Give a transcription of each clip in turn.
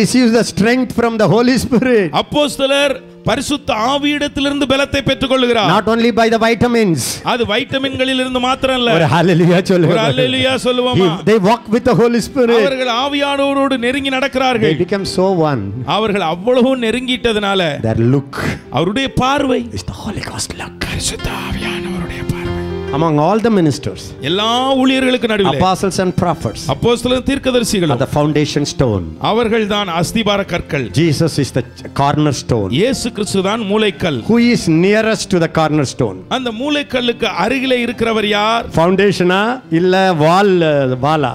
receives the strength from the Holy Spirit. அப்போஸ்தலர் பரிசுத்த ஆவியிடத்திலிருந்து பலத்தை பெற்றுக்கொள்கிறார். Not only by the vitamins. அது வைட்டமின்களிலிருந்து மாத்திரம் அல்ல. ஒரு ஹalleluya சொல்லுங்க. ஒரு ஹalleluya சொல்லுவோமா? They walk with the Holy Spirit. அவர்கள் ஆவியானவரோடு நெருங்கி நடக்கிறார்கள். They become so one. அவர்கள் அவ்வளவு நெருங்கிட்டதனால their look, அவருடைய பார்வை is the Holy Ghost look. பரிசுத்த ஆவியானவருடைய பார்வை. Among all the ministers, எல்லா ஊழியர்களுக்கு நடுவில் apostles and prophets, அப்போஸ்தலர் தீர்க்கதரிசிகள் are the foundation stone. அவர்கள்தான் அஸ்திபார கற்கள். Jesus is the cornerstone. இயேசு கிறிஸ்துதான் மூலைக்கல். Who is nearest to the cornerstone? அந்த மூலைக்கல்லுக்கு அருகிலே இருக்கிறவர் யார்? ஃபவுண்டேஷனா இல்ல வாலா?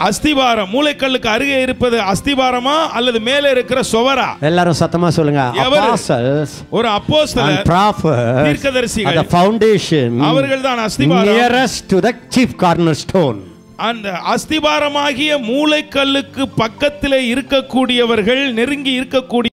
அஸ்திபாரம். மூலைக்கல்லுக்கு அருகே இருப்பது அஸ்திபாரமா அல்லது மேலே இருக்கிற சுவரா? எல்லாரும் சத்தமா சொல்லுங்க. Apostles, ஒரு அப்போஸ்தலர் and prophets, தீர்க்கதரிசிகள், the foundation, அவர்கள்தான் அஸ்திபாரம். nearest to the chief cornerstone. அந்த அஸ்திபாரமாகிய மூலைக்கல்லுக்கு பக்கத்திலே இருக்கக்கூடியவர்கள், நெருங்கி இருக்கக்கூடிய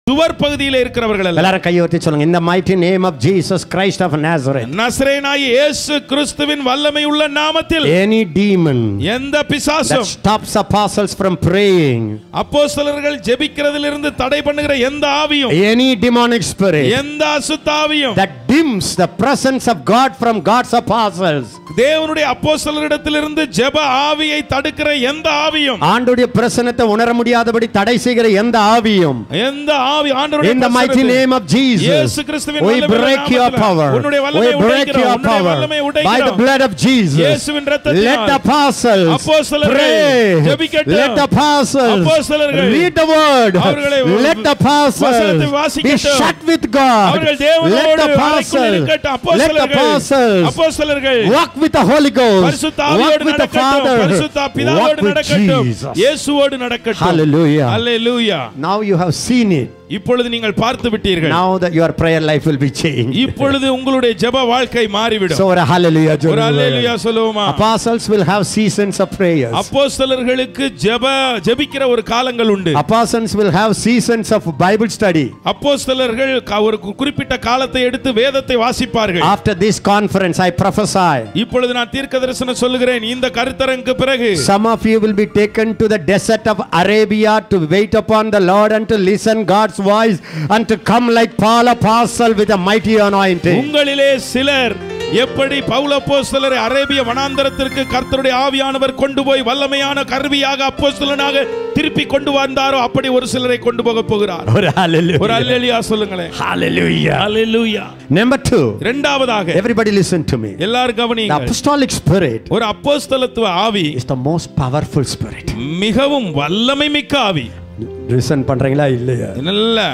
சுவர் பகுதியிலே இருக்கிறவர்கள் அல்ல. எல்லாரும் கையை உயர்த்தி சொல்லுங்க. In the mighty name of Jesus Christ of Nazareth, நசரேயனாகிய இயேசு கிறிஸ்துவின் வல்லமை உள்ள நாமத்தில் any demon எந்த பிசாசும் that stops apostles from praying, அப்போஸ்தலர்கள் ஜெபிக்கிறதிலிருந்து தடை பண்ணுகிற எந்த ஆவியும், any demonic spirit எந்த அசுத்த ஆவியும் that dims the presence of God from God's apostles, தேவனுடைய அப்போஸ்தலரிடத்திலிருந்து ஜெப ஆவியை தடுக்கிற எந்த ஆவியும், ஆண்டவருடைய பிரசன்னத்தை உணர முடியாதபடி தடை செய்கிற எந்த ஆவியும், எந்த ஆவி ஆண்டவருடைய in the mighty name of Jesus, இயேசு கிறிஸ்துவின் we வல்லமையுள்ள break your power, உன்னுடைய we வல்லமையை break உடைக்கிறோம், your உன்னுடைய power வல்லமையை உடைக்கிறோம். by the blood of Jesus. இயேசுவின் இரத்தத்தினால் let the apostles அப்போஸ்தலர்கள் pray, ஜெபிக்கட்டும். let the apostles அப்போஸ்தலர்கள் read the word, அவர்களை let the apostles வசனத்தை be வாசிக்கட்டும். shut with God, அவர்கள் let தேவனோடு the அறைக்குள் apostles, இருக்கட்டும். let the apostles அப்போஸ்தலர்கள் walk with the Holy Ghost, பரிசுத்த walk ஆவியோடு with the நடக்கட்டும், Father, பரிசுத்த walk பிதாவோடு with நடக்கட்டும், Jesus. இயேசுவோடு நடக்கட்டும். Hallelujah. Hallelujah. Now you have seen it. இப்பொழுது நீங்கள் பார்த்து விட்டீர்கள். Now that your prayer life will be changed. இப்பொழுது உங்களுடைய ஜெப வாழ்க்கை மாறிவிடும். So ஒரு hallelujah சொல்லுங்க. ஒரு ஹalleluya சொல்லுவோமா? Apostles will have seasons of prayers. அப்போஸ்தலர்களுக்கு ஜெபிக்கிற ஒரு காலங்கள் உண்டு. Apostles will have seasons of Bible study. அப்போஸ்தலர்கள் ஒரு குறிப்பிட்ட காலத்தை எடுத்து வேதத்தை வாசிப்பார்கள். After this conference I prophesy, இப்பொழுது நான் தீர்க்கதரிசனம் சொல்லுகிறேன், இந்த கருத்தரங்குக்கு பிறகு some of you will be taken to the desert of Arabia to wait upon the Lord and to listen God's voice and to come like Paul apostle with a mighty anointing. உங்களிலே சிலர் எப்படி பவுல் அப்போஸ்தலரை அரேபிய வனாந்தரத்திற்கு கர்த்தருடைய ஆவியானவர் கொண்டு போய் வல்லமையான கருவியாக அப்போஸ்தலனாக திருப்பி கொண்டு வந்தாரோ அப்படி ஒரு சிலரை கொண்டு போக போகிறார். ஒரு hallelujah. ஒரு ஹalleluya சொல்லுங்களே. Hallelujah. Hallelujah. Number 2. இரண்டாவதாக, everybody listen to me. எல்லாரும் The கவனியுங்கள். apostolic spirit ஒரு அப்போஸ்தலத்துவ ஆவி is the most powerful spirit. மிகவும் வல்லமை மிக்க ஆவி. லிசன் பண்றீங்களா இல்லையா? நல்ல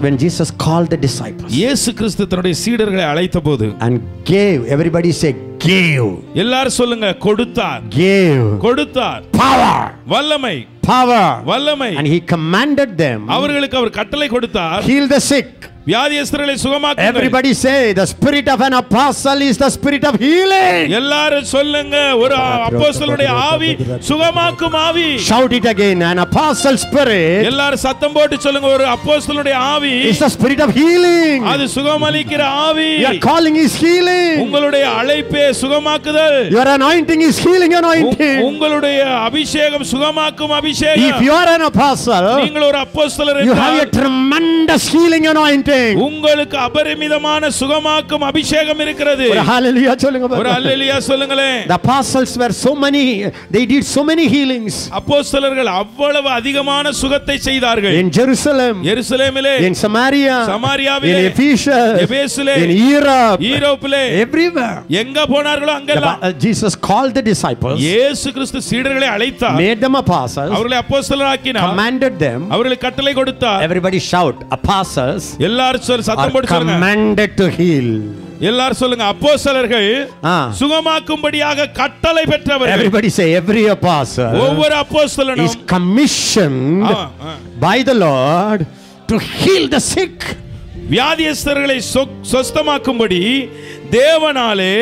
when Jesus called the disciples, இயேசு கிறிஸ்து தன்னுடைய சீடர்களை அழைத்தபோது and gave, everybody say gave, எல்லாரும் சொல்லுங்க, கொடுத்தார். gave கொடுத்தார். power, வல்லமை, power, வல்லமை. and he commanded them, அவர்களுக்கு அவர் கட்டளை கொடுத்தார், heal the sick. வியாதியஸ்தரை சுகமாக்குங்கள். Everybody say the spirit of an apostle is the spirit of healing. எல்லாரும் சொல்லுங்க, ஒரு அப்போஸ்தலனுடைய ஆவி சுகமாக்கும் ஆவி. Shout it again. An apostle spirit, எல்லாரும் சத்தம் போட்டு சொல்லுங்க, ஒரு அப்போஸ்தலனுடைய ஆவி is the spirit of healing. அது சுகமளிக்கிற ஆவி. Your calling is healing. உங்களுடைய அழைப்பே சுகமாக்குதல். Your anointing is healing anointing. உங்களுடைய அபிஷேகம் சுகமாக்கும் அபிஷேகம். If you are an apostle, நீங்கள் ஒரு அப்போஸ்தலர் you have a என்றால் tremendous healing anointing. உங்களுக்கு அபரிமிதமான சுகமாக்கும் அபிஷேகம் இருக்கிறது. ஒரு hallelujah சொல்லுங்க. ஒரு ஹalleluya சொல்லுங்களே. The apostles were so many, they did so many healings. அப்போஸ்தலர்கள் அவ்வளவு அதிகமான சுகத்தை செய்தார்கள். In Jerusalem, எருசலேமிலே, in Samaria, சமாரியாவிலே, in Ephesus, எபேசிலே, in Europe, யூரோப்பிலே, everywhere. எங்க போனார்களோ அங்கெல்லாம் Jesus called the disciples, இயேசு கிறிஸ்து சீடர்களை அழைத்தார், made them apostles, அவர்களை அப்போஸ்தலராக்கினார், commanded them. அவர்களுக்கு கட்டளை கொடுத்தார். Everybody shout, apostles எல்லாரும் சத்தம் போட்டு சொல்லுங்க, commanded to heal. எல்லாரும் சொல்லுங்க, அப்போஸ்தலர்கள் சுகமாக்கும்படியாக கட்டளை பெற்றவர்கள். Everybody say every apostle ஒவ்வொரு அப்போஸ்தலனும் is commissioned by the Lord to heal the sick. வியாதியஸ்தர்களை சொஸ்தமாக்கும்படி தேவனாலே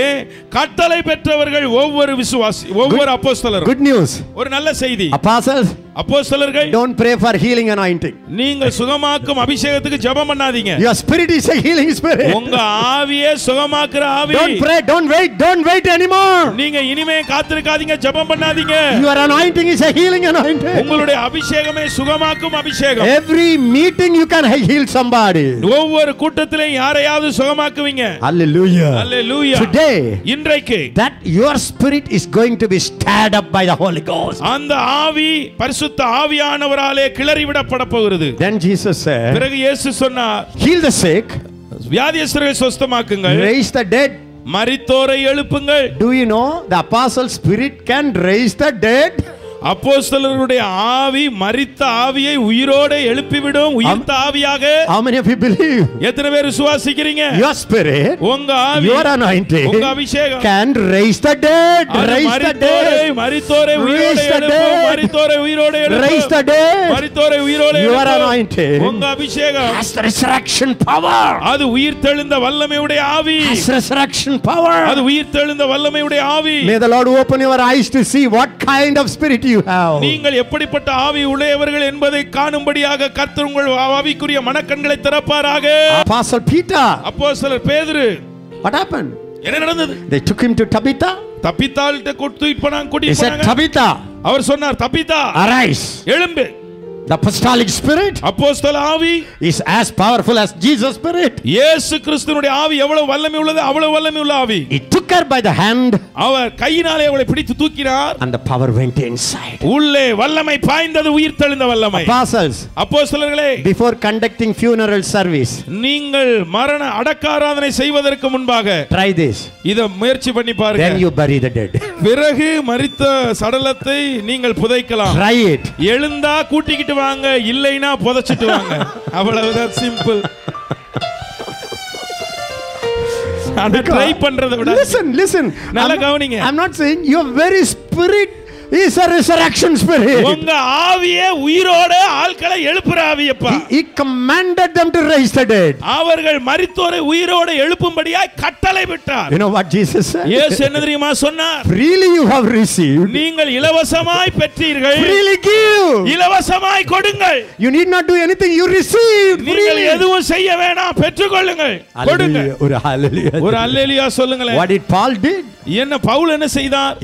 கட்டளை பெற்றவர்கள் ஒவ்வொரு விசுவாசி, ஒவ்வொரு அப்போஸ்தலரும். Good news. ஒரு நல்ல செய்தி. Apostles, அப்போஸ்தலர்கள் don't pray for healing anointing. நீங்கள் சுகமாக்கும் அபிஷேகத்துக்கு ஜெபம் பண்ணாதீங்க. Your spirit is a healing spirit. உங்க ஆவியே சுகமாக்குற ஆவி. Don't pray, don't wait anymore. நீங்க இனிமே காத்திருக்காதீங்க, ஜெபம் பண்ணாதீங்க. Your anointing is a healing anointing. உங்களுடைய அபிஷேகமே சுகமாக்கும் அபிஷேகம். Every meeting you can heal somebody. ஒவ்வொரு கூட்டத்திலே யாரையாவது சுகமாக்குவீங்க. Hallelujah. Hallelujah. Today, இன்றைக்கு that your spirit is going to be stirred up by the Holy Ghost. அந்த ஆவி பரிசுத்த ஆவியானவராலே கிளறி விடப்பட போகிறது. Then Jesus said, பிறகு இயேசு சொன்னார், heal the sick, வியாதியஸ்தரை சுஸ்தமாக்குங்கள், raise the dead. மரித்தோரை எழுப்புங்கள். Do you know the apostle spirit can raise the dead? அப்போஸ்தலருடைய ஆவி மரித்த ஆவியை உயிரோட எழுப்பிவிடும், உயிர்த்த ஆவியாக. How many of you believe? எத்தனை பேர் விசுவாசிக்கிறீங்க? Your spirit, உங்க ஆவி, your anointing உங்க அபிஷேகம் can raise the dead. Raise the dead. மரித்தோரை உயிரோட எழுப்பும், மரித்தோரை உயிரோட எழுப்பும். Raise the dead. மரித்தோரை உயிரோட Your எழுப்பும். anointing உங்க அபிஷேகம் has the resurrection power. அது உயிர்த்தெழுந்த வல்லமையுடைய ஆவி. Has resurrection power. அது உயிர்த்தெழுந்த வல்லமையுடைய ஆவி. May the Lord open your eyes to see what kind of spirit you have. நீங்கள் எப்படிப்பட்ட ஆவி உடையவர்கள் என்பதை காணும்படியாக கர்த்தர் உங்கள் ஆவிக்குரிய மனக்கண்களை திறப்பாராக. Apostle Peter, அப்போஸ்தலர் பேதுரு, what happened? என்ன நடந்தது? They took him to Tabitha. தபித்தாள்கிட்ட கூட்டிட்டு போனாங்க. He said, Tabitha, அவர் சொன்னார், தபித்தா arise. எழும்பு. The apostolic spirit அப்போஸ்தல ஆவி is as powerful as Jesus spirit. இயேசு கிறிஸ்துவினுடைய ஆவி எவ்வளவு வல்லமை உள்ளது, அவ்வளவு வல்லமை உள்ள ஆவி. He took her by the hand, அவர் கையினாலே அவளை பிடித்து தூக்கினார், and the power went inside. உள்ளே வல்லமை பாய்ந்தது, உயிர்த்தெழுந்த வல்லமை. Apostles, அப்போஸ்தலர்களே, before conducting funeral service, நீங்கள் மரண அடக்காராதனை செய்வதற்கு முன்பாக try this. இத முயற்சி பண்ணி பாருங்க. Then you bury the dead. பிறகு மரித்த சடலத்தை நீங்கள் புதைக்கலாம். Try it. எழுந்தா கூட்டிக்கிட்டு வாங்க, இல்லைனா புதைச்சிட்டு வாங்க. அவ்வளவுதான், சிம்பிள். ஆனா ட்ரை பண்றத விட Listen. நல்லா கவனிங்க. I'm not saying your very spirit is a resurrection spirit. உங்க ஆவியே உயிரோட ஆட்களை எழுப்புற ஆவியப்பா. He commanded them to raise the dead. அவர்கள் மரித்தோரை உயிரோட எழுப்பும்படியாய் கட்டளை விட்டார். You know what Jesus said? இயேசு என்ன தெரியுமா சொன்னார்? Freely you have received, நீங்கள் இலவசமாய் பெற்றீர்கள், freely give. இலவசமாய் கொடுங்கள். You need not do anything, you received நீங்கள் freely. எதுவும் செய்ய வேண்டாம், பெற்றுக்கொள்ளுங்கள், கொடுங்க. ஒரு hallelujah. ஒரு அல்லேலூயா சொல்லுங்களேன். What did Paul did? என்ன பவுல் என்ன செய்தார்?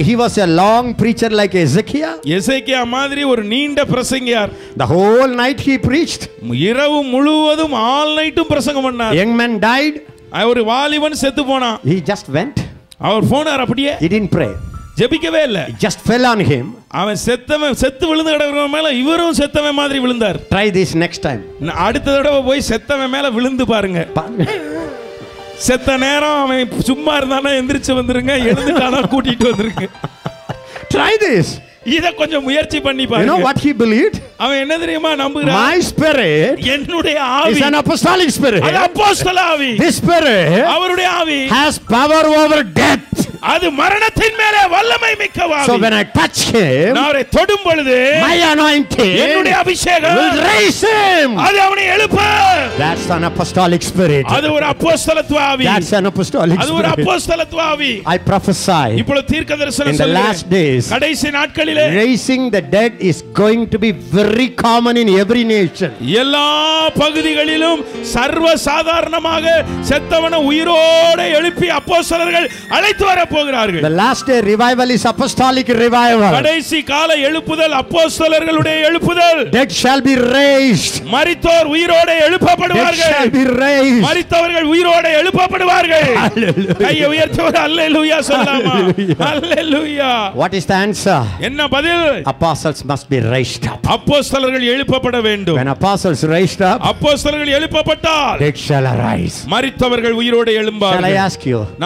He was a long preacher like Ezekiel. எசேக்கியா மாதிரி ஒரு நீண்ட பிரசங்கியார். The whole night he preached. இரவு முழுவதும் ஆல் நைட்டும் பிரசங்கம் பண்ணார். Young man died. ஒரு வாலிபன் செத்து போனான். He just went. அவர் போனார் அப்படியே. He didn't pray. ஜெபிக்கவே இல்ல. It just fell on him. அவன் செத்து விழுந்து கிடக்கிறவன் மேல இவரும் செத்தவன் மாதிரி விழுந்தார். Try this next time. அடுத்த தடவை போய் செத்தவன் மேல விழுந்து பாருங்க. செத்த நேரம் அவன் சும்மா இருந்தானா எந்திரிச்சு வந்துருங்க, எழுந்துட்டானா கூட்டிட்டு வந்துருங்க. Try this. இத கொஞ்சம் முயற்சி பண்ணி பாருங்க. You know what he believed? அவன் என்ன தெரியுமா நம்புறான்? My spirit என்னுடைய ஆவி is an apostolic spirit. அது அப்போஸ்தல ஆவி. This spirit அவருடைய ஆவி has power over death. அது மரணத்தின் மேலே வல்லமை மிக்க ஆவி. So when I touch him, நான் அவரை தொடும் பொழுது my anointing என்னுடைய அபிஷேகம் will raise him. அது அவனை எழுப்பும். That's an apostolic spirit. அது ஒரு அப்போஸ்தலத்துவ ஆவி. That's an apostolic அது ஒரு spirit. அப்போஸ்தலத்துவ ஆவி. I prophesy இப்பொழுது தீர்க்கதரிசனம் in the last days, கடைசி நாட்களிலே raising the dead is going to be very common in every nation. எல்லா பகுதிகளிலும் சர்வ சாதாரணமாக செத்தவனை உயிரோடு எழுப்பி அப்போஸ்தலர்கள் அழைத்து வர போகிறார்கள். The last day revival is apostolic revival. கடைசி கால எழுப்புதல் அப்போஸ்தலர்களுடைய எழுப்புதல். Dead shall be raised. மரித்தோர் உயிரோடு எழுப்பப்படுவார்கள். Dead shall be raised. மரித்தவர்கள் உயிரோடு எழுப்பப்படுவார்கள். கையை உயர்த்துவது அல்லேலூயா சொல்லலாமா? அல்லேலூயா. What is the answer? என்ன பதில்? Apostles must be raised up. அப்போஸ்தலர்கள் எழுப்பப்பட வேண்டும். When apostles raised up, அப்போஸ்தலர்கள் எழுப்பப்பட்டால் dead shall arise. மரித்தவர்கள் உயிரோடு எழும்பார்கள். Shall I ask you?